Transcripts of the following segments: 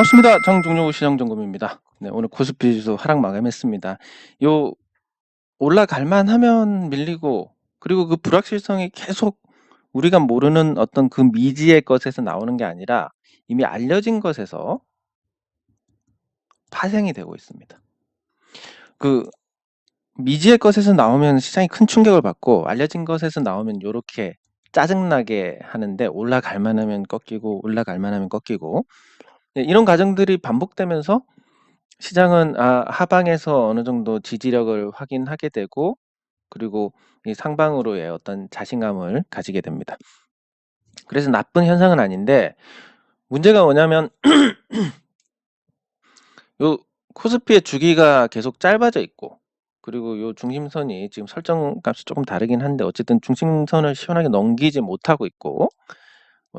반갑습니다. 장종료 시장점검입니다. 네, 오늘 코스피 지수 하락 마감했습니다. 요 올라갈만 하면 밀리고, 그리고 그 불확실성이 계속 우리가 모르는 어떤 그 미지의 것에서 나오는 게 아니라 이미 알려진 것에서 파생이 되고 있습니다. 그 미지의 것에서 나오면 시장이 큰 충격을 받고, 알려진 것에서 나오면 요렇게 짜증나게 하는데, 올라갈만 하면 꺾이고 올라갈만 하면 꺾이고, 네, 이런 과정들이 반복되면서 시장은 하방에서 어느 정도 지지력을 확인하게 되고, 그리고 이 상방으로의 어떤 자신감을 가지게 됩니다. 그래서 나쁜 현상은 아닌데, 문제가 뭐냐면 요 코스피의 주기가 계속 짧아져 있고, 그리고 요 중심선이 지금 설정값이 조금 다르긴 한데, 어쨌든 중심선을 시원하게 넘기지 못하고 있고,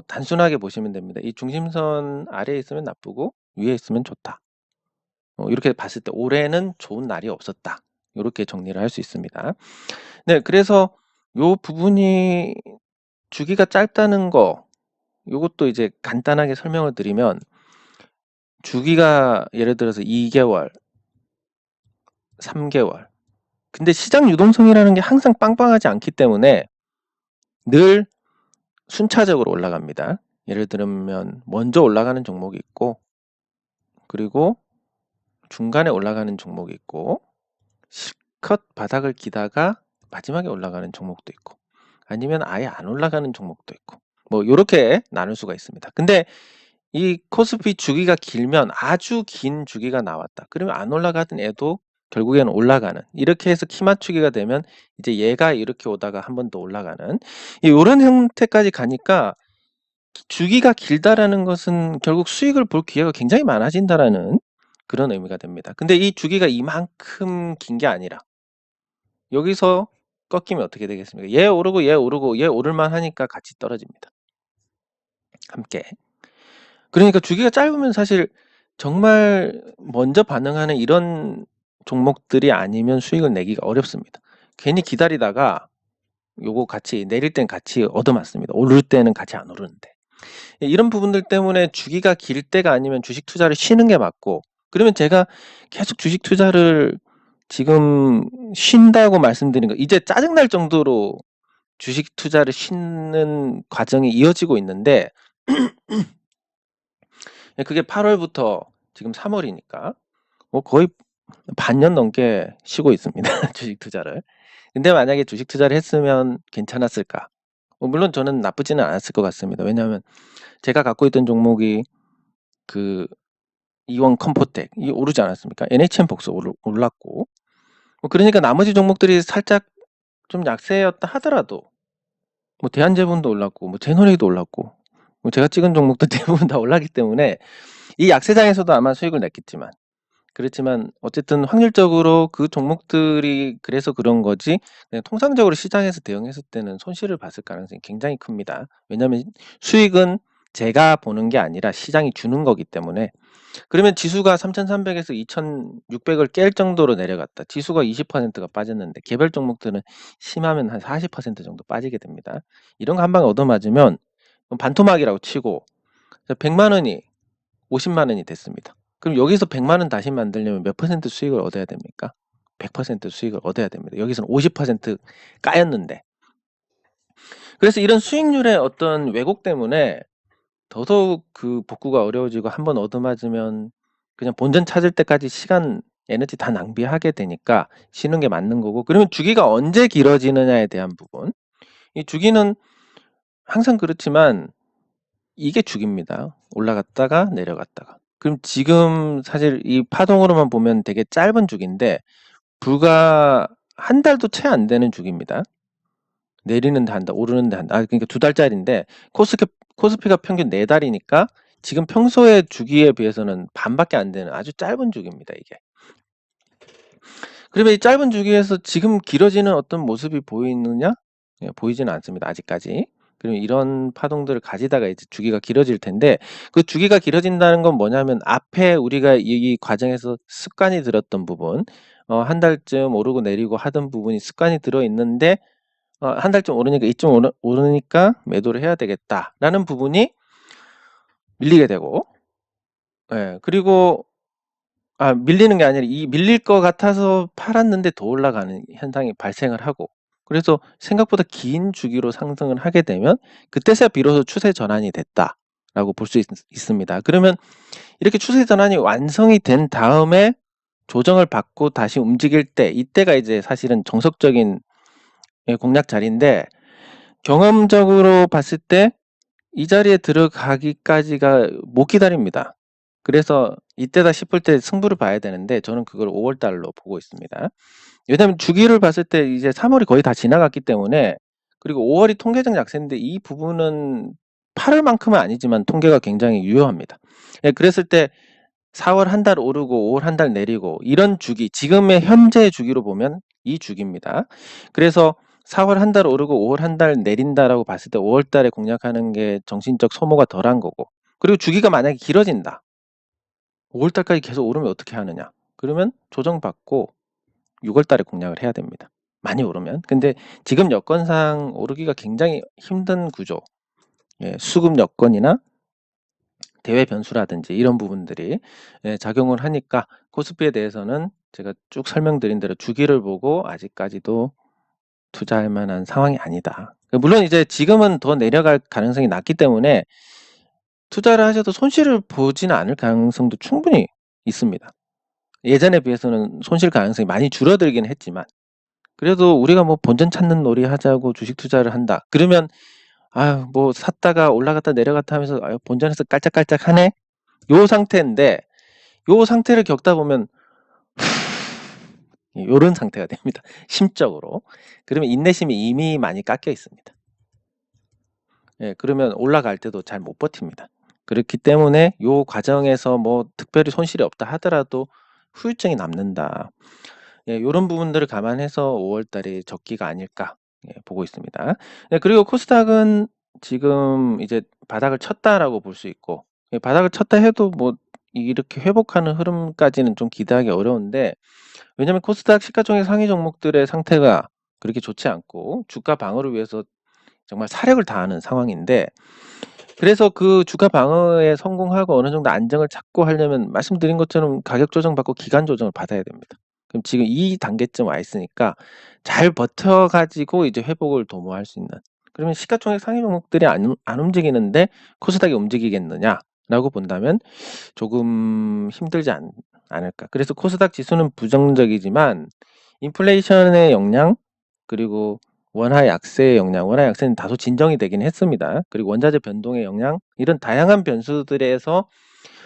단순하게 보시면 됩니다. 이 중심선 아래에 있으면 나쁘고 위에 있으면 좋다. 이렇게 봤을 때 올해는 좋은 날이 없었다. 이렇게 정리를 할 수 있습니다. 네, 그래서 요 부분이 주기가 짧다는 거, 요것도 이제 간단하게 설명을 드리면, 주기가 예를 들어서 2개월, 3개월. 근데 시장 유동성이라는 게 항상 빵빵하지 않기 때문에 늘 순차적으로 올라갑니다. 예를 들면 먼저 올라가는 종목이 있고, 그리고 중간에 올라가는 종목이 있고, 실컷 바닥을 기다가 마지막에 올라가는 종목도 있고, 아니면 아예 안 올라가는 종목도 있고, 뭐 요렇게 나눌 수가 있습니다. 근데 이 코스피 주기가 길면, 아주 긴 주기가 나왔다, 그러면 안 올라가던 애도 결국에는 올라가는, 이렇게 해서 키 맞추기가 되면 이제 얘가 이렇게 오다가 한 번 더 올라가는, 요런 형태까지 가니까 주기가 길다라는 것은 결국 수익을 볼 기회가 굉장히 많아진다라는 그런 의미가 됩니다. 근데 이 주기가 이만큼 긴 게 아니라, 여기서 꺾이면 어떻게 되겠습니까? 얘 오르고 얘 오르고, 얘 오를만 하니까 같이 떨어집니다, 함께. 그러니까 주기가 짧으면 사실 정말 먼저 반응하는 이런 종목들이 아니면 수익을 내기가 어렵습니다. 괜히 기다리다가 요거 같이 내릴 땐 같이 얻어맞습니다. 오를 때는 같이 안 오르는데. 이런 부분들 때문에 주기가 길 때가 아니면 주식 투자를 쉬는 게 맞고, 그러면 제가 계속 주식 투자를 지금 쉰다고 말씀드린 거, 이제 짜증날 정도로 주식 투자를 쉬는 과정이 이어지고 있는데, 그게 8월부터 지금 3월이니까 뭐 거의 반년 넘게 쉬고 있습니다. 주식 투자를. 근데 만약에 주식 투자를 했으면 괜찮았을까? 물론 저는 나쁘지는 않았을 것 같습니다. 왜냐하면 제가 갖고 있던 종목이 그 이원 컴포텍 이 오르지 않았습니까? NHN 복수 올랐고, 그러니까 나머지 종목들이 살짝 좀 약세였다 하더라도, 뭐 대한제본도 올랐고, 뭐 제너레이도 올랐고, 뭐 제가 찍은 종목도 대부분 다 올랐기 때문에 이 약세장에서도 아마 수익을 냈겠지만, 그렇지만 어쨌든 확률적으로 그 종목들이 그래서 그런 거지, 그냥 통상적으로 시장에서 대응했을 때는 손실을 봤을 가능성이 굉장히 큽니다. 왜냐하면 수익은 제가 보는 게 아니라 시장이 주는 거기 때문에. 그러면 지수가 3,300에서 2,600을 깰 정도로 내려갔다, 지수가 20%가 빠졌는데 개별 종목들은 심하면 한 40% 정도 빠지게 됩니다. 이런 거 한 방에 얻어맞으면 반토막이라고 치고, 100만 원이 50만 원이 됐습니다. 그럼 여기서 100만 원 다시 만들려면 몇 퍼센트 수익을 얻어야 됩니까? 100% 수익을 얻어야 됩니다. 여기서는 50% 까였는데. 그래서 이런 수익률의 어떤 왜곡 때문에 더더욱 그 복구가 어려워지고, 한번 얻어맞으면 그냥 본전 찾을 때까지 시간, 에너지 다 낭비하게 되니까 쉬는 게 맞는 거고, 그러면 주기가 언제 길어지느냐에 대한 부분, 이 주기는 항상 그렇지만 이게 주기입니다. 올라갔다가 내려갔다가. 그럼 지금 사실 이 파동으로만 보면 되게 짧은 주기인데, 불과 한 달도 채 안 되는 주기입니다. 내리는데 한 달, 오르는데 한 달, 그러니까 2달짜리인데, 코스피가 평균 4달이니까 지금 평소의 주기에 비해서는 반밖에 안 되는 아주 짧은 주기입니다, 이게. 그러면 이 짧은 주기에서 지금 길어지는 어떤 모습이 보이느냐? 보이지는 않습니다, 아직까지. 그러면 이런 파동들을 가지다가 이제 주기가 길어질 텐데, 그 주기가 길어진다는 건 뭐냐면, 앞에 우리가 이 과정에서 습관이 들었던 부분, 한 달쯤 오르고 내리고 하던 부분이 습관이 들어 있는데, 한 달쯤 오르니까 이쯤 오르니까 매도를 해야 되겠다라는 부분이 밀리게 되고, 예. 그리고 밀리는 게 아니라 이 밀릴 것 같아서 팔았는데 더 올라가는 현상이 발생을 하고, 그래서 생각보다 긴 주기로 상승을 하게 되면 그때서야 비로소 추세 전환이 됐다라고 볼 수 있습니다. 그러면 이렇게 추세 전환이 완성이 된 다음에 조정을 받고 다시 움직일 때, 이때가 이제 사실은 정석적인 공략 자리인데, 경험적으로 봤을 때 이 자리에 들어가기까지가 못 기다립니다. 그래서 이때다 싶을 때 승부를 봐야 되는데, 저는 그걸 5월 달로 보고 있습니다. 왜냐하면 주기를 봤을 때 이제 3월이 거의 다 지나갔기 때문에, 그리고 5월이 통계적 약세인데 이 부분은 8월 만큼은 아니지만 통계가 굉장히 유효합니다. 예, 그랬을 때 4월 한 달 오르고 5월 한 달 내리고, 이런 주기, 지금의 현재 주기로 보면 이 주기입니다. 그래서 4월 한 달 오르고 5월 한 달 내린다라고 봤을 때 5월 달에 공략하는 게 정신적 소모가 덜한 거고, 그리고 주기가 만약에 길어진다, 5월 달까지 계속 오르면 어떻게 하느냐, 그러면 조정받고 6월 달에 공략을 해야 됩니다. 많이 오르면. 근데 지금 여건상 오르기가 굉장히 힘든 구조, 수급 여건이나 대외 변수라든지 이런 부분들이 작용을 하니까, 코스피에 대해서는 제가 쭉 설명드린 대로 주기를 보고 아직까지도 투자할 만한 상황이 아니다. 물론 이제 지금은 더 내려갈 가능성이 낮기 때문에 투자를 하셔도 손실을 보지는 않을 가능성도 충분히 있습니다. 예전에 비해서는 손실 가능성이 많이 줄어들긴 했지만, 그래도 우리가 뭐 본전 찾는 놀이 하자고 주식 투자를 한다 그러면, 뭐 샀다가 올라갔다 내려갔다 하면서 본전에서 깔짝깔짝 하네, 요 상태인데, 요 상태를 겪다 보면 요런 상태가 됩니다. 심적으로. 그러면 인내심이 이미 많이 깎여 있습니다. 그러면 올라갈 때도 잘 못 버팁니다. 그렇기 때문에 요 과정에서 뭐 특별히 손실이 없다 하더라도 후유증이 남는다. 요런 부분들을 감안해서 5월 달이 적기가 아닐까 보고 있습니다. 그리고 코스닥은 지금 이제 바닥을 쳤다라고 볼 수 있고, 바닥을 쳤다 해도 뭐 이렇게 회복하는 흐름까지는 좀 기대하기 어려운데, 왜냐면 코스닥 시가총액 상위 종목들의 상태가 그렇게 좋지 않고 주가 방어를 위해서 정말 사력을 다하는 상황인데, 그래서 그 주가 방어에 성공하고 어느 정도 안정을 찾고 하려면 말씀드린 것처럼 가격 조정 받고 기간 조정을 받아야 됩니다. 그럼 지금 이 단계쯤 와 있으니까 잘 버텨가지고 이제 회복을 도모할 수 있는, 그러면 시가총액 상위 종목들이 안 움직이는데 코스닥이 움직이겠느냐라고 본다면 조금 힘들지 않을까. 그래서 코스닥 지수는 부정적이지만 인플레이션의 영향, 그리고 원화 약세의 영향, 원화 약세는 다소 진정이 되긴 했습니다. 그리고 원자재 변동의 영향, 이런 다양한 변수들에서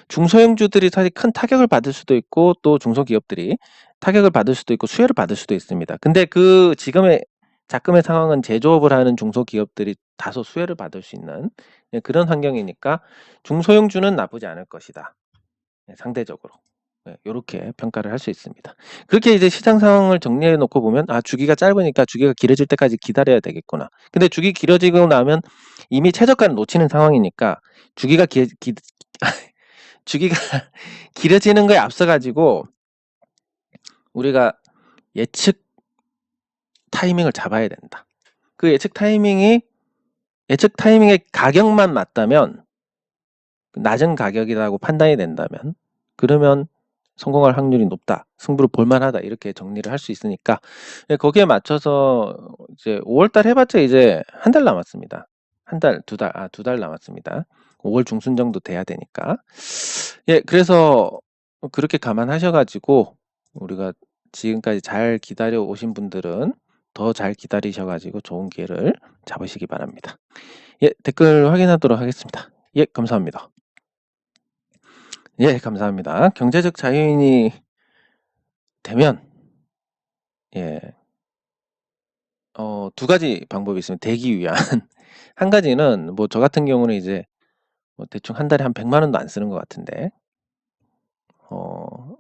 중소형주들이 사실 큰 타격을 받을 수도 있고, 또 중소기업들이 타격을 받을 수도 있고 수혜를 받을 수도 있습니다. 근데 그 지금의 작금의 상황은 제조업을 하는 중소기업들이 다소 수혜를 받을 수 있는 그런 환경이니까 중소형주는 나쁘지 않을 것이다. 상대적으로. 요렇게 평가를 할 수 있습니다. 그렇게 이제 시장 상황을 정리해 놓고 보면, 주기가 짧으니까 주기가 길어질 때까지 기다려야 되겠구나. 근데 주기 길어지고 나면 이미 최저가를 놓치는 상황이니까 주기가 주기가 길어지는 거에 앞서 가지고 우리가 예측 타이밍을 잡아야 된다. 그 예측 타이밍의 가격만 맞다면, 낮은 가격이라고 판단이 된다면, 그러면 성공할 확률이 높다, 승부를 볼만하다, 이렇게 정리를 할 수 있으니까 거기에 맞춰서 이제 5월달 해봤자 이제 한 달 남았습니다. 한 달, 두 달 남았습니다. 5월 중순 정도 돼야 되니까. 그래서 그렇게 감안하셔가지고 우리가 지금까지 잘 기다려 오신 분들은 더 잘 기다리셔가지고 좋은 기회를 잡으시기 바랍니다. 댓글 확인하도록 하겠습니다. 감사합니다. 감사합니다. 경제적 자유인이 되면 두 가지 방법이 있습니다. 되기 위한. 한 가지는 뭐 저 같은 경우는 이제 뭐 대충 한 달에 한 100만 원도 안 쓰는 것 같은데,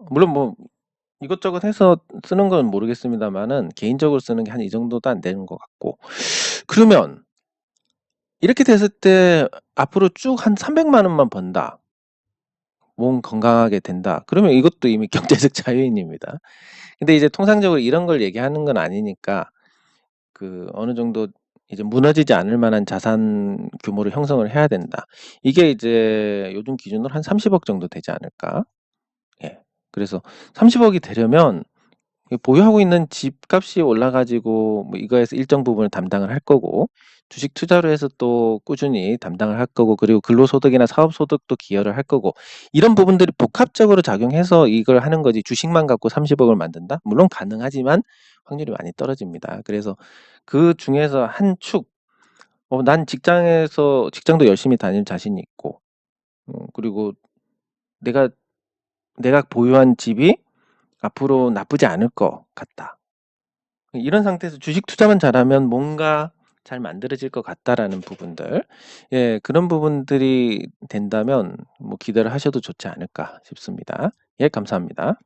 물론 뭐 이것저것 해서 쓰는 건 모르겠습니다만은 개인적으로 쓰는 게 한 이 정도도 안 되는 것 같고, 그러면 이렇게 됐을 때 앞으로 쭉 한 300만 원만 번다, 몸 건강하게 된다, 그러면 이것도 이미 경제적 자유인입니다. 근데 이제 통상적으로 이런 걸 얘기하는 건 아니니까, 그 어느 정도 이제 무너지지 않을 만한 자산 규모를 형성을 해야 된다. 이게 이제 요즘 기준으로 한 30억 정도 되지 않을까? 예. 그래서 30억이 되려면 보유하고 있는 집값이 올라가지고 뭐 이거에서 일정 부분을 담당을 할 거고, 주식 투자로 해서 또 꾸준히 담당을 할 거고, 그리고 근로소득이나 사업소득도 기여를 할 거고, 이런 부분들이 복합적으로 작용해서 이걸 하는 거지, 주식만 갖고 30억을 만든다? 물론 가능하지만 확률이 많이 떨어집니다. 그래서 그 중에서 한 축, 난 직장도 열심히 다닐 자신이 있고, 그리고 내가 보유한 집이 앞으로 나쁘지 않을 것 같다. 이런 상태에서 주식 투자만 잘하면 뭔가 잘 만들어질 것 같다라는 부분들, 예, 그런 부분들이 된다면 뭐 기대를 하셔도 좋지 않을까 싶습니다. 예, 감사합니다.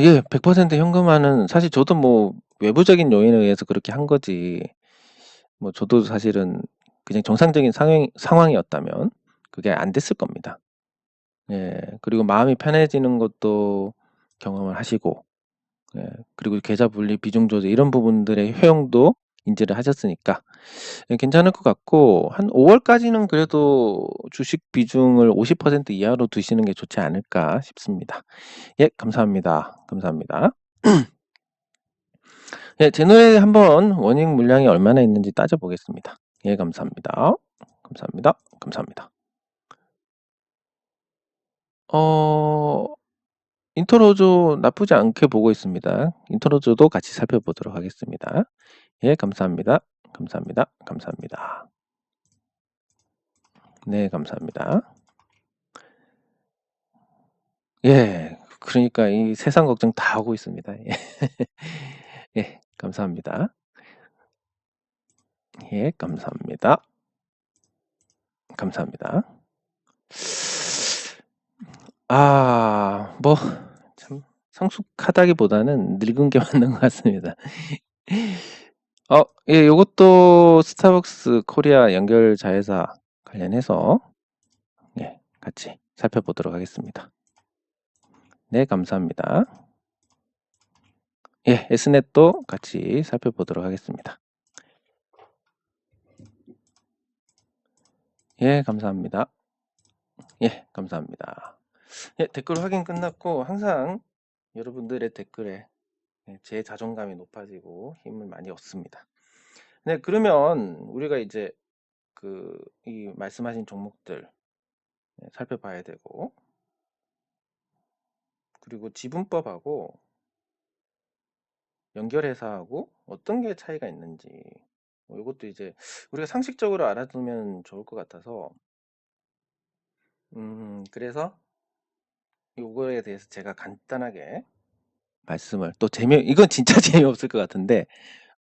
예, 100% 현금화는 사실 저도 뭐 외부적인 요인에 의해서 그렇게 한 거지, 뭐 저도 사실은 그냥 정상적인 상황이었다면 그게 안 됐을 겁니다. 예, 그리고 마음이 편해지는 것도 경험을 하시고, 예, 그리고 계좌 분리, 비중 조절 이런 부분들의 효용도 인지를 하셨으니까, 예, 괜찮을 것 같고, 한 5월까지는 그래도 주식 비중을 50% 이하로 두시는 게 좋지 않을까 싶습니다. 예, 감사합니다. 감사합니다. 예, 제 노래 한번 원익 물량이 얼마나 있는지 따져보겠습니다. 예, 감사합니다. 감사합니다. 감사합니다. 어, 인터로조 나쁘지 않게 보고 있습니다. 인터로조도 같이 살펴보도록 하겠습니다. 예, 감사합니다. 감사합니다. 감사합니다. 네, 감사합니다. 예, 그러니까 이 세상 걱정 다 하고 있습니다. 예, 예, 감사합니다. 예, 감사합니다. 감사합니다. 뭐, 참, 성숙하다기보다는 늙은 게 맞는 것 같습니다. 예, 요것도 스타벅스 코리아 연결 자회사 관련해서, 예, 같이 살펴보도록 하겠습니다. 네, 감사합니다. 예, S넷도 같이 살펴보도록 하겠습니다. 예, 감사합니다. 예, 감사합니다. 예, 댓글 확인 끝났고, 항상 여러분들의 댓글에 제 자존감이 높아지고 힘을 많이 얻습니다. 네, 그러면 우리가 이제 이 말씀하신 종목들 살펴봐야 되고, 그리고 지분법하고 연결해서하고 어떤 게 차이가 있는지, 이것도 이제 우리가 상식적으로 알아두면 좋을 것 같아서, 그래서 요거에 대해서 제가 간단하게 말씀을, 이건 진짜 재미없을 것 같은데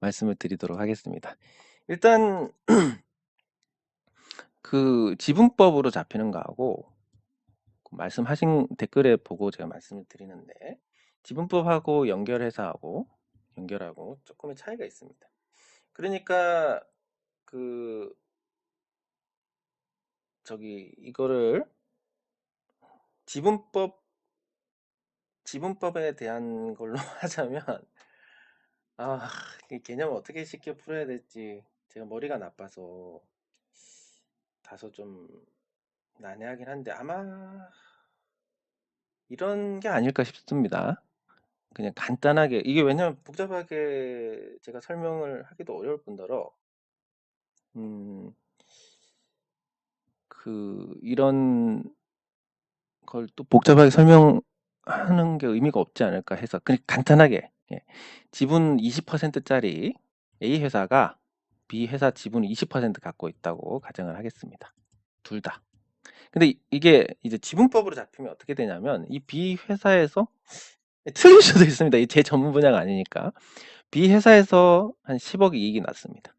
말씀을 드리도록 하겠습니다. 일단 그 지분법으로 잡히는 거하고 말씀하신 댓글에 보고 제가 말씀을 드리는데, 지분법하고 연결하고 조금의 차이가 있습니다. 그러니까 이거를 지분법에 대한 걸로 하자면, 이 개념을 어떻게 쉽게 풀어야 될지 제가 머리가 나빠서 다소 좀 난해하긴 한데, 아마 이런 게 아닐까 싶습니다. 그냥 간단하게, 이게 왜냐면 복잡하게 제가 설명을 하기도 어려울 뿐더러, 음, 이런 걸 또 복잡하게 설명하는 게 의미가 없지 않을까 해서 그냥 간단하게, 예. 지분 20%짜리 A 회사가 B 회사 지분 20% 갖고 있다고 가정을 하겠습니다. 둘 다. 근데 이게 이제 지분법으로 잡히면 어떻게 되냐면, 이 B 회사에서 틀릴 수도 있습니다. 제 전문 분야가 아니니까. B 회사에서 한 10억 이익이 났습니다.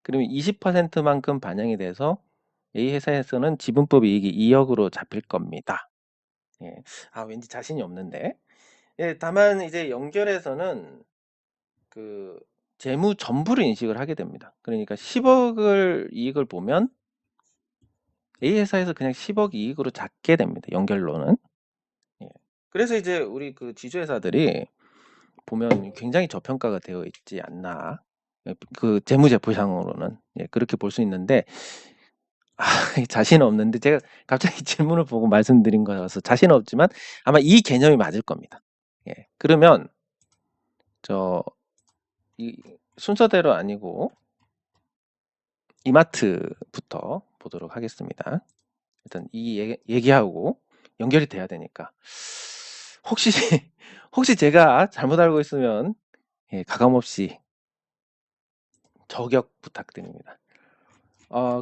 그러면 20%만큼 반영이 돼서 A 회사에서는 지분법 이익이 2억으로 잡힐 겁니다. 예. 왠지 자신이 없는데. 예, 다만 이제 연결해서는 재무 전부를 인식을 하게 됩니다. 그러니까 10억을 이익을 보면 A 회사에서 그냥 10억 이익으로 잡게 됩니다. 연결로는. 예. 그래서 이제 우리 지주회사들이 보면 굉장히 저평가가 되어 있지 않나. 그 재무제표상으로는 그렇게 볼 수 있는데 자신은 없는데 제가 갑자기 질문을 보고 말씀드린 거라서 자신은 없지만 아마 이 개념이 맞을 겁니다. 그러면 이 순서대로 아니고 이마트부터 보도록 하겠습니다. 일단 이 얘기하고 연결이 돼야 되니까 혹시 제가 잘못 알고 있으면 가감없이 저격 부탁드립니다.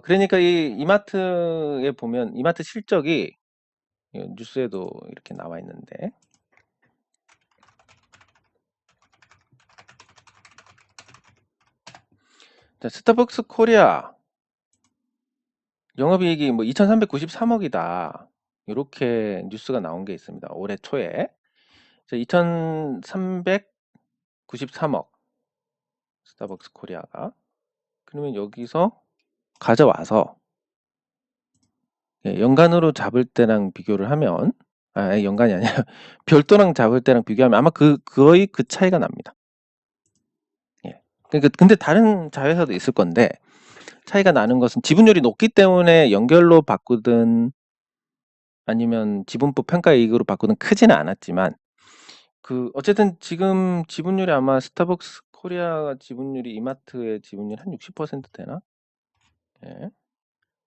그러니까 이 이마트에 보면 이마트 실적이 뉴스에도 이렇게 나와 있는데 자, 스타벅스 코리아 영업이익이 뭐 2,393억이다. 이렇게 뉴스가 나온 게 있습니다. 올해 초에 2,393억 스타벅스 코리아가 그러면 여기서 가져와서 연간으로 잡을 때랑 비교를 하면 연간이 아니라 별도랑 잡을 때랑 비교하면 아마 거의 그 차이가 납니다. 그러니까 근데 다른 자회사도 있을 건데 차이가 나는 것은 지분율이 높기 때문에 연결로 바꾸든 아니면 지분법 평가이익으로 바꾸든 크지는 않았지만 어쨌든 지금 지분율이 아마 스타벅스 코리아 지분율이 이마트의 지분율 한 60% 되나?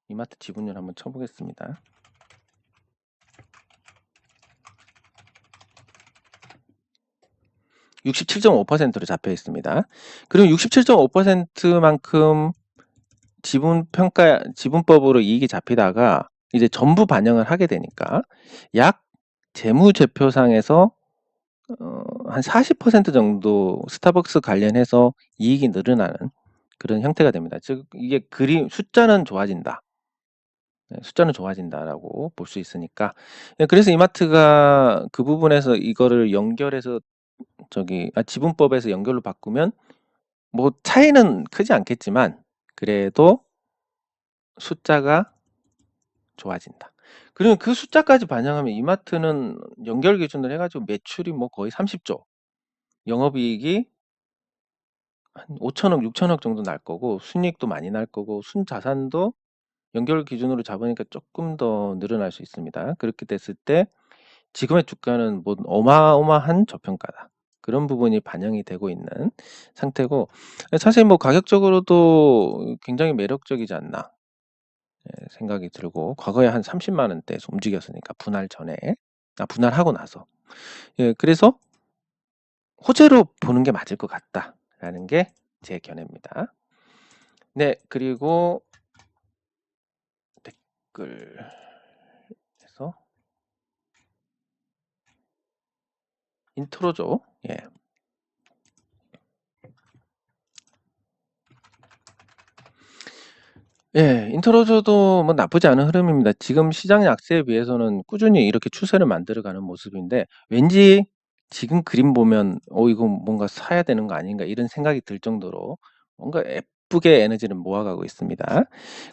이마트 지분율 한번 쳐보겠습니다. (67.5%로) 잡혀 있습니다. 그리고 67.5%만큼 지분법으로 이익이 잡히다가 이제 전부 반영을 하게 되니까 약 재무제표상에서 한 40% 정도 스타벅스 관련해서 이익이 늘어나는 그런 형태가 됩니다. 즉 이게 숫자는 좋아진다. 숫자는 좋아진다라고 볼 수 있으니까 그래서 이마트가 그 부분에서 이거를 연결해서 지분법에서 연결로 바꾸면 뭐 차이는 크지 않겠지만 그래도 숫자가 좋아진다. 그러면 그 숫자까지 반영하면 이마트는 연결 기준으로 해가지고 매출이 뭐 거의 30조, 영업이익이 한 5천억, 6천억 정도 날 거고 순이익도 많이 날 거고 순자산도 연결 기준으로 잡으니까 조금 더 늘어날 수 있습니다. 그렇게 됐을 때 지금의 주가는 뭐 어마어마한 저평가다. 그런 부분이 반영이 되고 있는 상태고 사실 뭐 가격적으로도 굉장히 매력적이지 않나 생각이 들고 과거에 한 30만 원대에서 움직였으니까 분할 전에 분할하고 나서 그래서 호재로 보는 게 맞을 것 같다라는 게 제 견해입니다. 네, 그리고 댓글에서 인트로죠. 인트로저도 뭐 나쁘지 않은 흐름입니다. 지금 시장 약세에 비해서는 꾸준히 이렇게 추세를 만들어가는 모습인데 왠지 지금 그림 보면 이거 뭔가 사야 되는 거 아닌가 이런 생각이 들 정도로 뭔가 예쁘게 에너지를 모아가고 있습니다.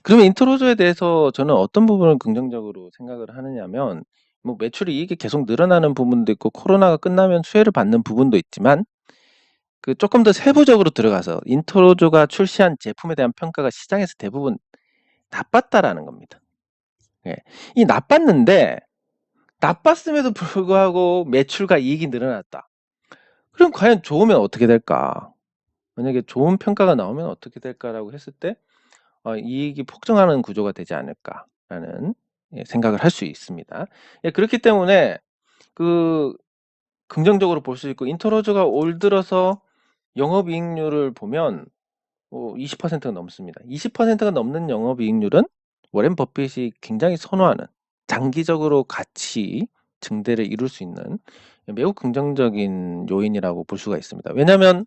그러면 인트로저에 대해서 저는 어떤 부분을 긍정적으로 생각을 하느냐면 뭐 매출이 이익이 계속 늘어나는 부분도 있고 코로나가 끝나면 수혜를 받는 부분도 있지만 조금 더 세부적으로 들어가서 인트로저가 출시한 제품에 대한 평가가 시장에서 대부분 나빴다라는 겁니다. 이 나빴는데 나빴음에도 불구하고 매출과 이익이 늘어났다. 그럼 과연 좋으면 어떻게 될까? 만약에 좋은 평가가 나오면 어떻게 될까라고 했을 때 이익이 폭증하는 구조가 되지 않을까라는 생각을 할 수 있습니다. 그렇기 때문에 긍정적으로 볼 수 있고 인트로저가 올 들어서 영업이익률을 보면 20%가 넘습니다. 20%가 넘는 영업이익률은 워렌 버핏이 굉장히 선호하는 장기적으로 가치 증대를 이룰 수 있는 매우 긍정적인 요인이라고 볼 수가 있습니다. 왜냐하면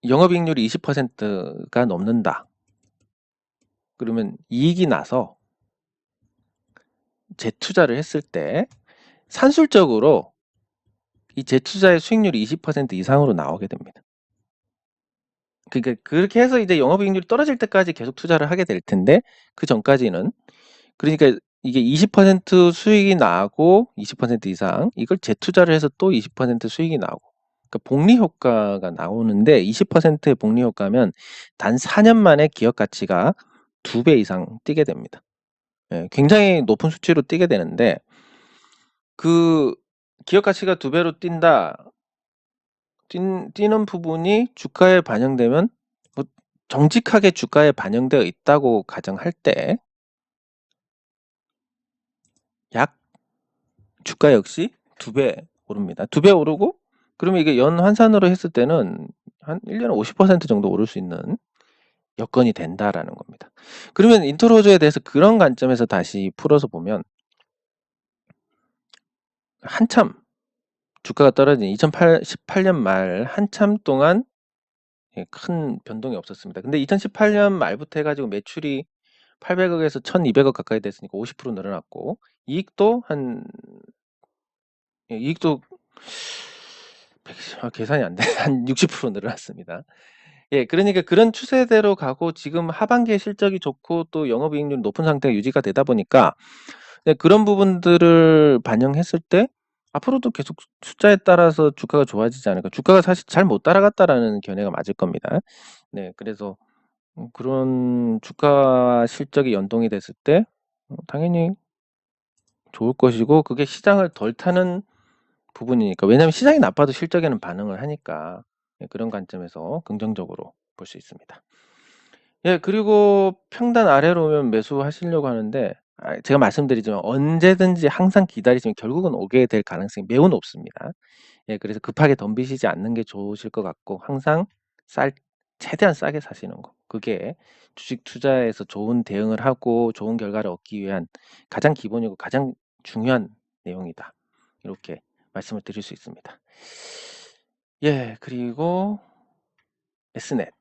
영업이익률이 20%가 넘는다. 그러면 이익이 나서 재투자를 했을 때 산술적으로 이 재투자의 수익률이 20% 이상으로 나오게 됩니다. 그러니까 그렇게 해서 이제 영업이익률이 떨어질 때까지 계속 투자를 하게 될 텐데 그 전까지는 그러니까 이게 20% 수익이 나고 20% 이상 이걸 재투자를 해서 또 20% 수익이 나오고, 그러니까 복리 효과가 나오는데 20%의 복리 효과면 단 4년 만에 기업 가치가 2배 이상 뛰게 됩니다. 예, 굉장히 높은 수치로 뛰게 되는데, 그 기업 가치가 2배로 뛰는 부분이 주가에 반영되면, 뭐 정직하게 주가에 반영되어 있다고 가정할 때 약 주가 역시 2배 오릅니다. 2배 오르고, 그러면 이게 연 환산으로 했을 때는 한 1년에 50% 정도 오를 수 있는 여건이 된다라는 겁니다. 그러면 인터로저에 대해서 그런 관점에서 다시 풀어서 보면, 한참 주가가 떨어진 2018년 말 한참 동안 큰 변동이 없었습니다. 근데 2018년 말부터 해가지고 매출이 800억에서 1200억 가까이 됐으니까 50% 늘어났고, 이익도 이익도 계산이 안 돼. 한 60% 늘어났습니다. 예, 그러니까 그런 추세대로 가고, 지금 하반기에 실적이 좋고 또 영업이익률 높은 상태가 유지가 되다 보니까, 네, 그런 부분들을 반영했을 때 앞으로도 계속 숫자에 따라서 주가가 좋아지지 않을까. 주가가 사실 잘 못 따라갔다라는 견해가 맞을 겁니다. 네, 그래서 그런 주가 실적이 연동이 됐을 때 당연히 좋을 것이고, 그게 시장을 덜 타는 부분이니까. 왜냐하면 시장이 나빠도 실적에는 반응을 하니까. 예, 그런 관점에서 긍정적으로 볼 수 있습니다. 예, 그리고 평단 아래로 오면 매수하시려고 하는데, 제가 말씀드리지만 언제든지 항상 기다리시면 결국은 오게 될 가능성이 매우 높습니다. 예, 그래서 급하게 덤비시지 않는 게 좋으실 것 같고, 항상 최대한 싸게 사시는 거. 그게 주식 투자에서 좋은 대응을 하고 좋은 결과를 얻기 위한 가장 기본이고 가장 중요한 내용이다. 이렇게 말씀을 드릴 수 있습니다. 예, 그리고 S넷.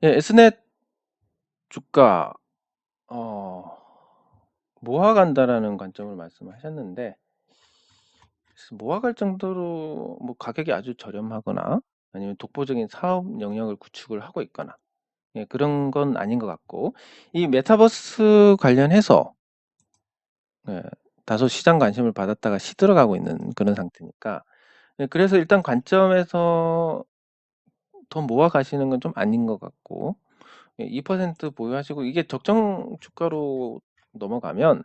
예, S넷 주가 모아간다라는 관점을 말씀하셨는데, 모아갈 정도로 뭐 가격이 아주 저렴하거나 아니면 독보적인 사업 영역을 구축을 하고 있거나, 예, 그런 건 아닌 것 같고, 이 메타버스 관련해서 예, 다소 시장 관심을 받았다가 시들어가고 있는 그런 상태니까, 예, 그래서 일단 관점에서 더 모아 가시는 건 좀 아닌 것 같고, 예, 2% 보유하시고, 이게 적정 주가로 넘어가면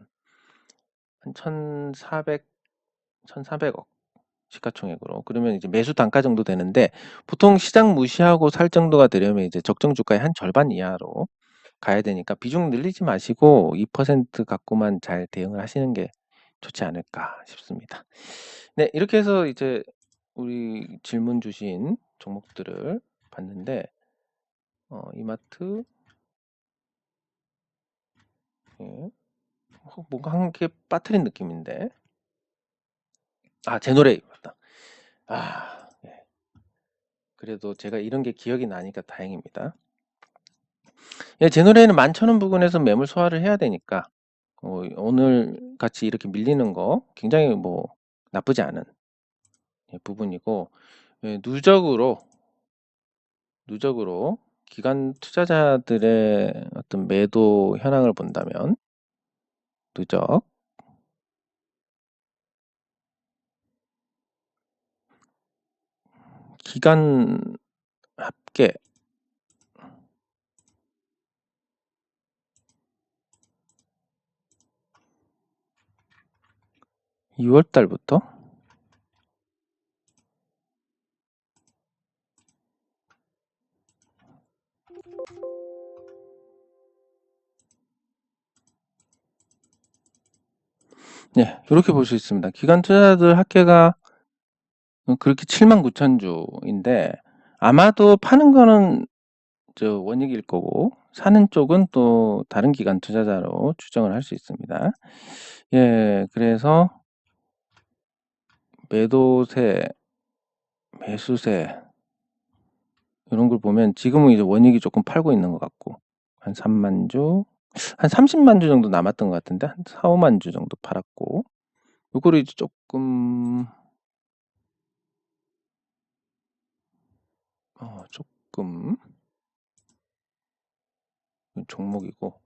한 1,400억 시가총액으로, 그러면 이제 매수 단가 정도 되는데, 보통 시장 무시하고 살 정도가 되려면 이제 적정 주가의 한 절반 이하로 가야 되니까 비중 늘리지 마시고 2% 갖고만 잘 대응을 하시는 게 좋지 않을까 싶습니다. 네, 이렇게 해서 이제 우리 질문 주신 종목들을 봤는데, 이마트, 예, 뭔가 한 개 빠뜨린 느낌인데, 제노레이 맞다. 예. 그래도 제가 이런 게 기억이 나니까 다행입니다. 예, 제노레이는 11,000원 부근에서 매물 소화를 해야 되니까, 오늘 같이 이렇게 밀리는 거 굉장히 뭐 나쁘지 않은 부분이고, 예, 누적으로 기관 투자자들의 어떤 매도 현황을 본다면, 누적 기간 합계 2월 달부터 네, 이렇게 볼 수 있습니다. 기관 투자자들 합계가 그렇게 79,000주인데, 아마도 파는 거는 원익일 거고 사는 쪽은 또 다른 기관 투자자로 추정을 할 수 있습니다. 예, 그래서 매도세, 매수세 이런 걸 보면 지금은 이제 원익이 조금 팔고 있는 것 같고, 한 3만 주, 한 30만 주 정도 남았던 것 같은데 한 4, 5만 주 정도 팔았고, 요거를 이제 조금 조금 종목이고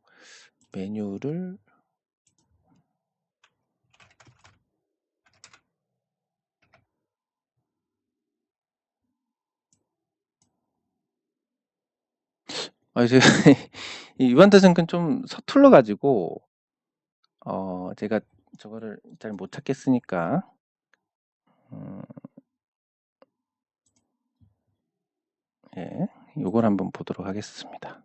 메뉴를 이제 이 유한대증권 좀 서툴러 가지고 제가 저거를 잘 못 찾겠으니까 예, 요걸 한번 보도록 하겠습니다.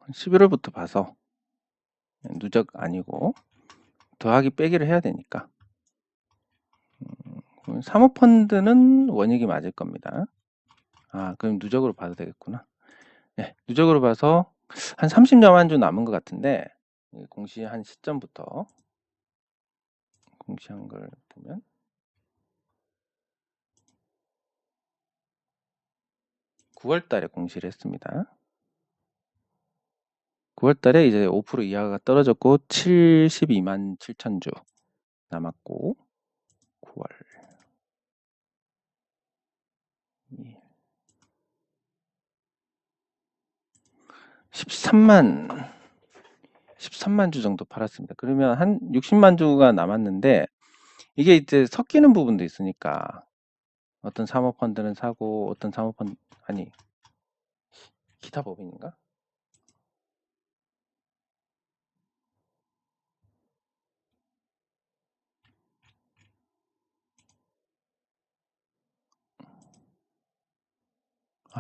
한 11월부터 봐서 누적 아니고 더하기 빼기를 해야 되니까 사모펀드는 원익이 맞을 겁니다. 그럼 누적으로 봐도 되겠구나. 네, 누적으로 봐서 한 30여만 주 남은 것 같은데 공시한 시점부터 공시한 걸 보면 9월 달에 공시를 했습니다. 9월 달에 이제 5% 이하가 떨어졌고 72만 7천 주 남았고 9월 13만 주 정도 팔았습니다. 그러면 한 60만 주가 남았는데 이게 이제 섞이는 부분도 있으니까 어떤 사모펀드는 사고 어떤 사모펀드 아니 기타 법인인가?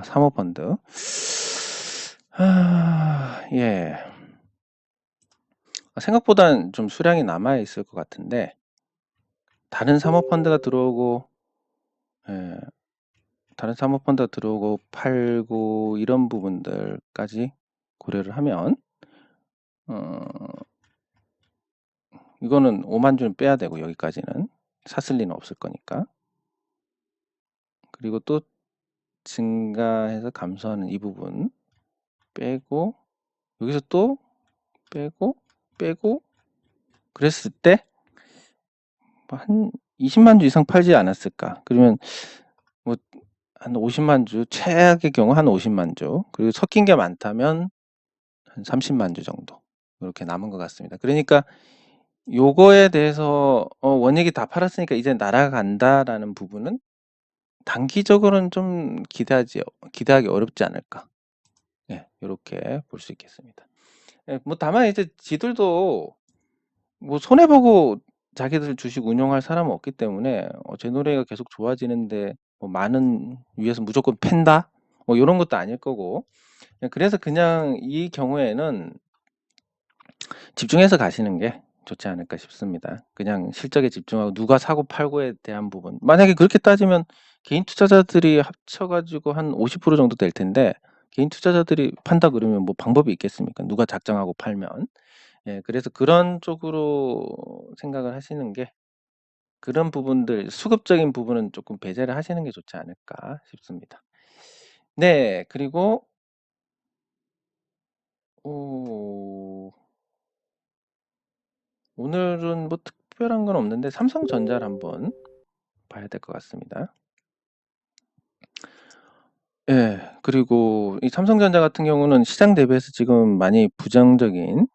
사모펀드. 예. 생각보다는 좀 수량이 남아 있을 것 같은데 다른 사모펀드가 들어오고 다른 사모펀드가 들어오고 팔고 이런 부분들까지 고려를 하면 이거는 5만 주는 빼야 되고 여기까지는 샀을 리는 없을 거니까. 그리고 또 증가해서 감소하는 이 부분 빼고 여기서 또 빼고 그랬을 때 한 20만 주 이상 팔지 않았을까? 그러면 뭐 한 50만 주, 최악의 경우 한 50만 주, 그리고 섞인 게 많다면 한 30만 주 정도 이렇게 남은 것 같습니다. 그러니까 요거에 대해서 원익이 다 팔았으니까 이제 날아간다라는 부분은 단기적으로는 좀 기대하기 어렵지 않을까. 네, 이렇게 볼 수 있겠습니다. 네, 뭐 다만 이제 지들도 뭐 손해보고 자기들 주식 운용할 사람은 없기 때문에 제 노래가 계속 좋아지는데 뭐 많은 위에서 무조건 팬다? 뭐 이런 것도 아닐 거고 그래서 그냥 이 경우에는 집중해서 가시는 게 좋지 않을까 싶습니다. 그냥 실적에 집중하고 누가 사고 팔고에 대한 부분 만약에 그렇게 따지면 개인 투자자들이 합쳐가지고 한 50% 정도 될 텐데 개인 투자자들이 판다 그러면 뭐 방법이 있겠습니까? 누가 작정하고 팔면 그래서 그런 쪽으로 생각을 하시는 게 그런 부분들 수급적인 부분은 조금 배제를 하시는 게 좋지 않을까 싶습니다. 네, 그리고 오늘은 뭐 특별한 건 없는데 삼성전자를 한번 봐야 될 것 같습니다. 예, 그리고 이 삼성전자 같은 경우는 시장 대비해서 지금 많이 부정적인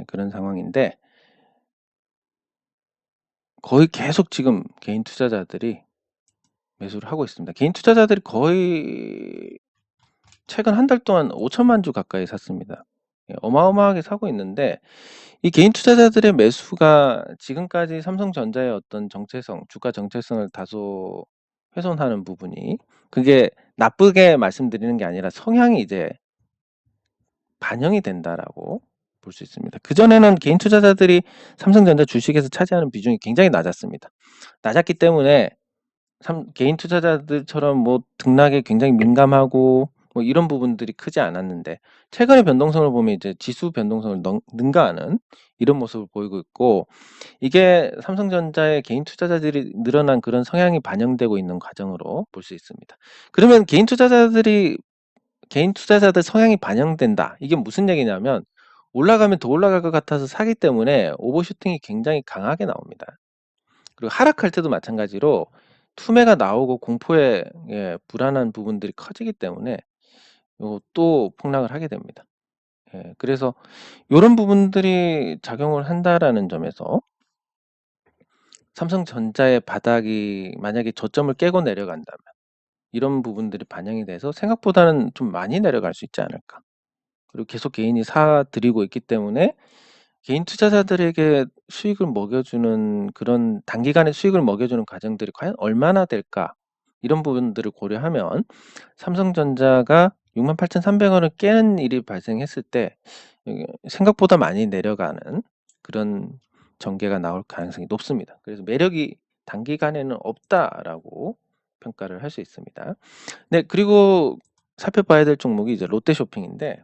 그런 상황인데 거의 계속 지금 개인 투자자들이 매수를 하고 있습니다. 개인 투자자들이 거의 최근 한 달 동안 5천만 주 가까이 샀습니다. 어마어마하게 사고 있는데 이 개인 투자자들의 매수가 지금까지 삼성전자의 어떤 정체성, 주가 정체성을 다소 훼손하는 부분이 그게 나쁘게 말씀드리는 게 아니라 성향이 이제 반영이 된다라고 볼 수 있습니다. 그전에는 개인 투자자들이 삼성전자 주식에서 차지하는 비중이 굉장히 낮았습니다. 낮았기 때문에 개인 투자자들처럼 뭐 등락에 굉장히 민감하고 뭐 이런 부분들이 크지 않았는데 최근의 변동성을 보면 이제 지수 변동성을 능가하는 이런 모습을 보이고 있고 이게 삼성전자의 개인 투자자들이 늘어난 그런 성향이 반영되고 있는 과정으로 볼 수 있습니다. 그러면 개인 투자자들이 개인 투자자들 성향이 반영된다. 이게 무슨 얘기냐면 올라가면 더 올라갈 것 같아서 사기 때문에 오버슈팅이 굉장히 강하게 나옵니다. 그리고 하락할 때도 마찬가지로 투매가 나오고 공포에 불안한 부분들이 커지기 때문에 또 폭락을 하게 됩니다. 그래서 요런 부분들이 작용을 한다라는 점에서 삼성전자의 바닥이 만약에 저점을 깨고 내려간다면 이런 부분들이 반영이 돼서 생각보다는 좀 많이 내려갈 수 있지 않을까. 그리고 계속 개인이 사들이고 있기 때문에 개인 투자자들에게 수익을 먹여주는 그런 단기간에 수익을 먹여주는 과정들이 과연 얼마나 될까? 이런 부분들을 고려하면 삼성전자가 68,300원을 깨는 일이 발생했을 때 생각보다 많이 내려가는 그런 전개가 나올 가능성이 높습니다. 그래서 매력이 단기간에는 없다라고 평가를 할 수 있습니다. 네, 그리고 살펴봐야 될 종목이 이제 롯데쇼핑인데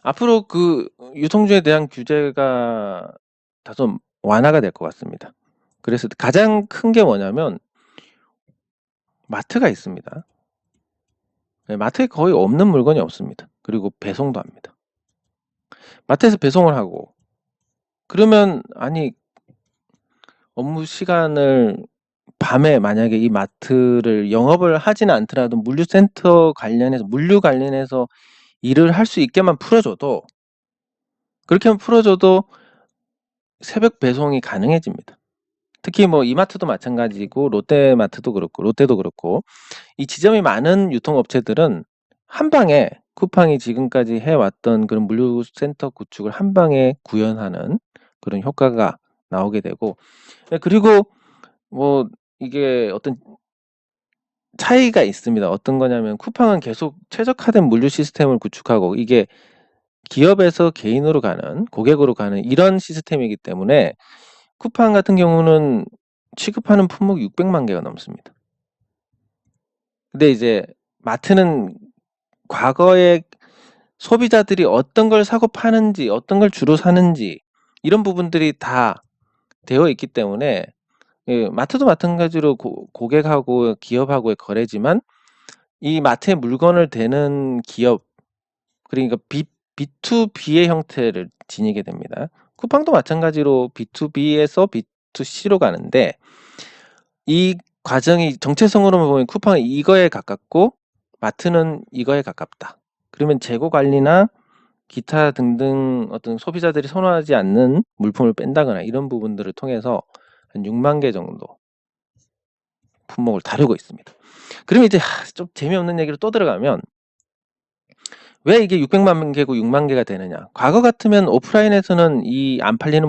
앞으로 그 유통주에 대한 규제가 다소 완화가 될 것 같습니다. 그래서 가장 큰 게 뭐냐면 마트가 있습니다. 마트에 거의 없는 물건이 없습니다. 그리고 배송도 합니다. 마트에서 배송을 하고 그러면 아니 업무 시간을 밤에 만약에 이 마트를 영업을 하지는 않더라도 물류 관련해서 일을 할 수 있게만 풀어줘도 그렇게만 풀어줘도 새벽 배송이 가능해집니다. 특히 뭐 이마트도 마찬가지고 롯데마트도 그렇고 롯데도 그렇고 이 지점이 많은 유통업체들은 한 방에 쿠팡이 지금까지 해왔던 그런 물류센터 구축을 한 방에 구현하는 그런 효과가 나오게 되고 그리고 뭐 이게 어떤 차이가 있습니다. 어떤 거냐면 쿠팡은 계속 최적화된 물류 시스템을 구축하고 이게 기업에서 개인으로 가는 고객으로 가는 이런 시스템이기 때문에 쿠팡 같은 경우는 취급하는 품목이 600만 개가 넘습니다. 근데 이제 마트는 과거에 소비자들이 어떤 걸 사고 파는지 어떤 걸 주로 사는지 이런 부분들이 다 되어 있기 때문에 마트도 마찬가지로 고객하고 기업하고의 거래지만 이 마트에 물건을 대는 기업 그러니까 B2B의 형태를 지니게 됩니다. 쿠팡도 마찬가지로 B2B에서 B2C로 가는데 이 과정이 정체성으로만 보면 쿠팡은 이거에 가깝고 마트는 이거에 가깝다. 그러면 재고 관리나 기타 등등 어떤 소비자들이 선호하지 않는 물품을 뺀다거나 이런 부분들을 통해서 한 6만 개 정도 품목을 다루고 있습니다. 그러면 이제 좀 재미없는 얘기로 또 들어가면 왜 이게 600만 개고 6만 개가 되느냐. 과거 같으면 오프라인에서는 이 안 팔리는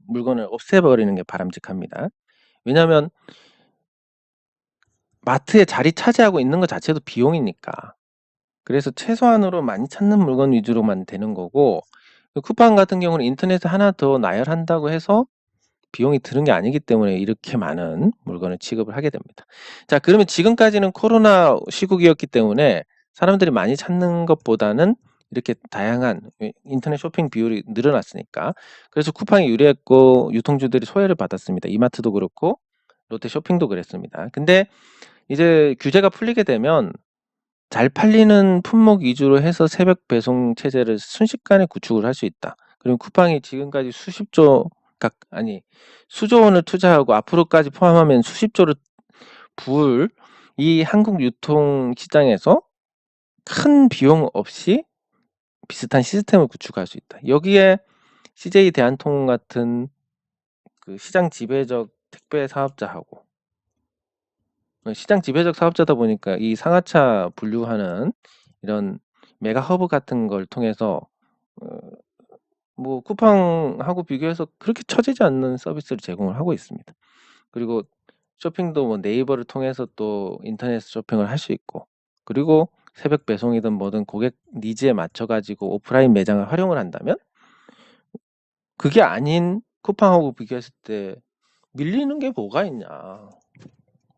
물건을 없애버리는 게 바람직합니다. 왜냐하면 마트에 자리 차지하고 있는 것 자체도 비용이니까. 그래서 최소한으로 많이 찾는 물건 위주로만 되는 거고 쿠팡 같은 경우는 인터넷에 하나 더 나열한다고 해서 비용이 드는 게 아니기 때문에 이렇게 많은 물건을 취급을 하게 됩니다. 자, 그러면 지금까지는 코로나 시국이었기 때문에 사람들이 많이 찾는 것보다는 이렇게 다양한 인터넷 쇼핑 비율이 늘어났으니까 그래서 쿠팡이 유리했고 유통주들이 소외를 받았습니다. 이마트도 그렇고 롯데 쇼핑도 그랬습니다. 근데 이제 규제가 풀리게 되면 잘 팔리는 품목 위주로 해서 새벽 배송 체제를 순식간에 구축을 할 수 있다. 그리고 쿠팡이 지금까지 수조 원을 투자하고 앞으로까지 포함하면 수십조를 부을 이 한국 유통 시장에서 큰 비용 없이 비슷한 시스템을 구축할 수 있다. 여기에 CJ 대한통운 같은 그 시장 지배적 택배 사업자하고 시장 지배적 사업자다 보니까 이 상하차 분류하는 이런 메가 허브 같은 걸 통해서 뭐 쿠팡하고 비교해서 그렇게 처지지 않는 서비스를 제공을 하고 있습니다. 그리고 쇼핑도 뭐 네이버를 통해서 또 인터넷 쇼핑을 할 수 있고 그리고 새벽 배송이든 뭐든 고객 니즈에 맞춰 가지고 오프라인 매장을 활용을 한다면 그게 아닌 쿠팡하고 비교했을 때 밀리는 게 뭐가 있냐.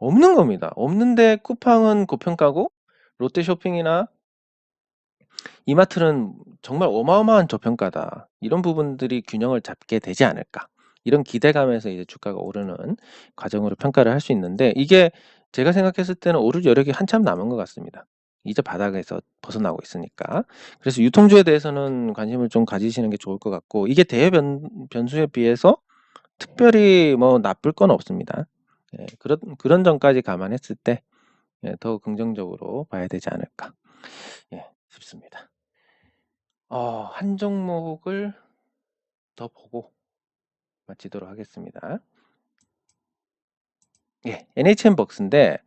없는 겁니다. 없는데 쿠팡은 고평가고 롯데쇼핑이나 이마트는 정말 어마어마한 저평가다. 이런 부분들이 균형을 잡게 되지 않을까. 이런 기대감에서 이제 주가가 오르는 과정으로 평가를 할 수 있는데 이게 제가 생각했을 때는 오를 여력이 한참 남은 것 같습니다. 이제 바닥에서 벗어나고 있으니까. 그래서 유통주에 대해서는 관심을 좀 가지시는 게 좋을 것 같고, 이게 대외 변수에 비해서 특별히 뭐 나쁠 건 없습니다. 예, 그런 점까지 감안했을 때 예, 더 긍정적으로 봐야 되지 않을까 싶습니다. 한 종목을 더 보고 마치도록 하겠습니다. 예, NHN벅스인데,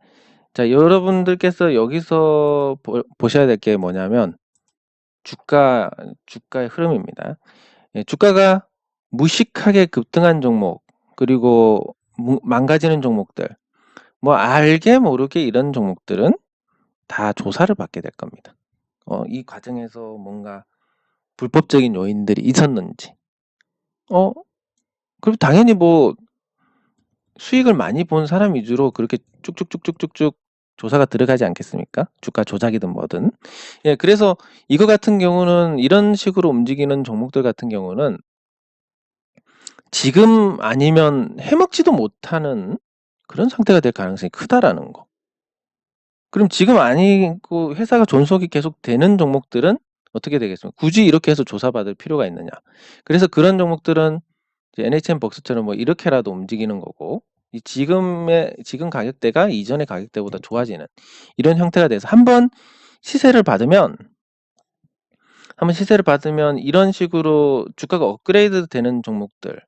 자, 여러분들께서 여기서 보셔야 될 게 뭐냐면 주가의 흐름입니다. 예, 주가가 무식하게 급등한 종목, 그리고 망가지는 종목들, 뭐 알게 모르게 이런 종목들은 다 조사를 받게 될 겁니다. 이 과정에서 뭔가 불법적인 요인들이 있었는지. 그럼 당연히 뭐 수익을 많이 본 사람 위주로 그렇게 쭉쭉쭉쭉쭉쭉 조사가 들어가지 않겠습니까? 주가 조작이든 뭐든. 예, 그래서 이거 같은 경우는, 이런 식으로 움직이는 종목들 같은 경우는 지금 아니면 해먹지도 못하는 그런 상태가 될 가능성이 크다라는 거. 그럼 지금 아니고 회사가 존속이 계속 되는 종목들은 어떻게 되겠습니까? 굳이 이렇게 해서 조사받을 필요가 있느냐. 그래서 그런 종목들은 NHN벅스처럼 뭐 이렇게라도 움직이는 거고, 지금 가격대가 이전의 가격대보다 좋아지는 이런 형태가 돼서 한번 시세를 받으면 이런 식으로 주가가 업그레이드 되는 종목들,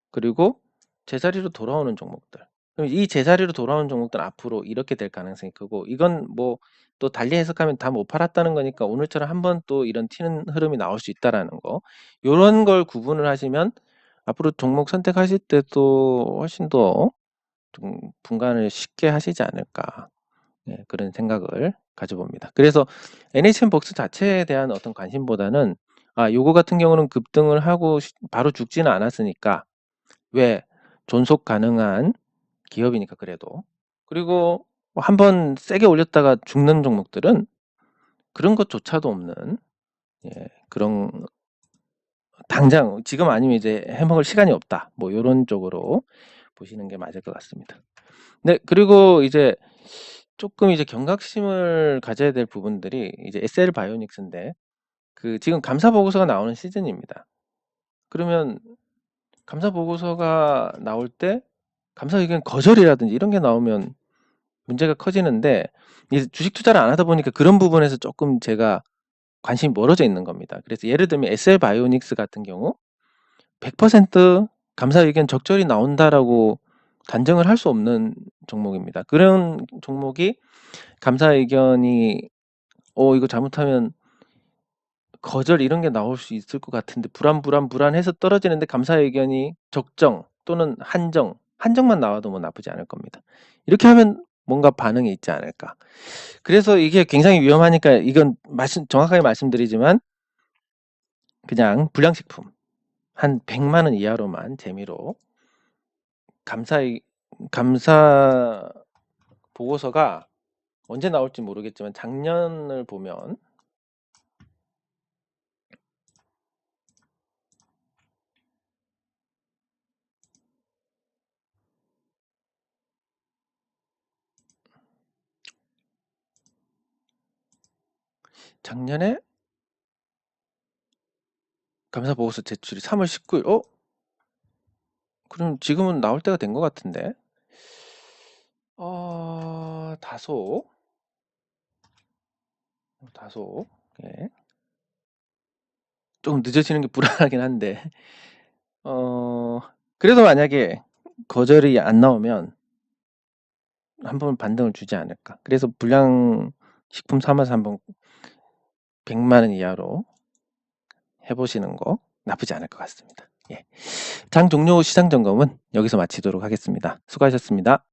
그리고 제자리로 돌아오는 종목들, 그럼 이 제자리로 돌아오는 종목들은 앞으로 이렇게 될 가능성이 크고, 이건 뭐 또 달리 해석하면 다 못 팔았다는 거니까 오늘처럼 한번 또 이런 튀는 흐름이 나올 수 있다라는 거, 이런 걸 구분을 하시면 앞으로 종목 선택하실 때도 훨씬 더 좀 분간을 쉽게 하시지 않을까, 그런 생각을 가져봅니다. 그래서 NHN벅스 자체에 대한 어떤 관심보다는 요거 같은 경우는 급등을 하고 바로 죽지는 않았으니까, 왜 존속 가능한 기업이니까 그래도, 그리고 한번 세게 올렸다가 죽는 종목들은 그런 것조차도 없는, 그런, 당장 지금 아니면 이제 해먹을 시간이 없다, 뭐 이런 쪽으로 보시는 게 맞을 것 같습니다. 네, 그리고 이제 조금 이제 경각심을 가져야 될 부분들이 이제 SL 바이오닉스인데, 지금 감사 보고서가 나오는 시즌입니다. 그러면 감사 보고서가 나올 때 감사 의견 거절이라든지 이런 게 나오면 문제가 커지는데, 이제 주식 투자를 안 하다 보니까 그런 부분에서 조금 제가 관심이 멀어져 있는 겁니다. 그래서 예를 들면 SL 바이오닉스 같은 경우 100% 감사 의견 적절히 나온다라고 단정을 할 수 없는 종목입니다. 그런 종목이 감사 의견이 이거 잘못하면 거절 이런 게 나올 수 있을 것 같은데, 불안해서 떨어지는데 감사 의견이 적정 또는 한정만 나와도 뭐 나쁘지 않을 겁니다. 이렇게 하면 뭔가 반응이 있지 않을까. 그래서 이게 굉장히 위험하니까, 이건 정확하게 말씀드리지만 그냥 불량식품 한 100만 원 이하로만 재미로, 감사 보고서가 언제 나올지 모르겠지만 작년을 보면 작년에 감사 보고서 제출이 3월 19일. 그럼 지금은 나올 때가 된 것 같은데. 다소 예. 조금 늦어지는 게 불안하긴 한데, 그래도 만약에 거절이 안 나오면 한번 반등을 주지 않을까. 그래서 불량식품 삼아서 한번 100만 원 이하로 해보시는 거 나쁘지 않을 것 같습니다. 장 종료 후 시장 점검은 여기서 마치도록 하겠습니다. 수고하셨습니다.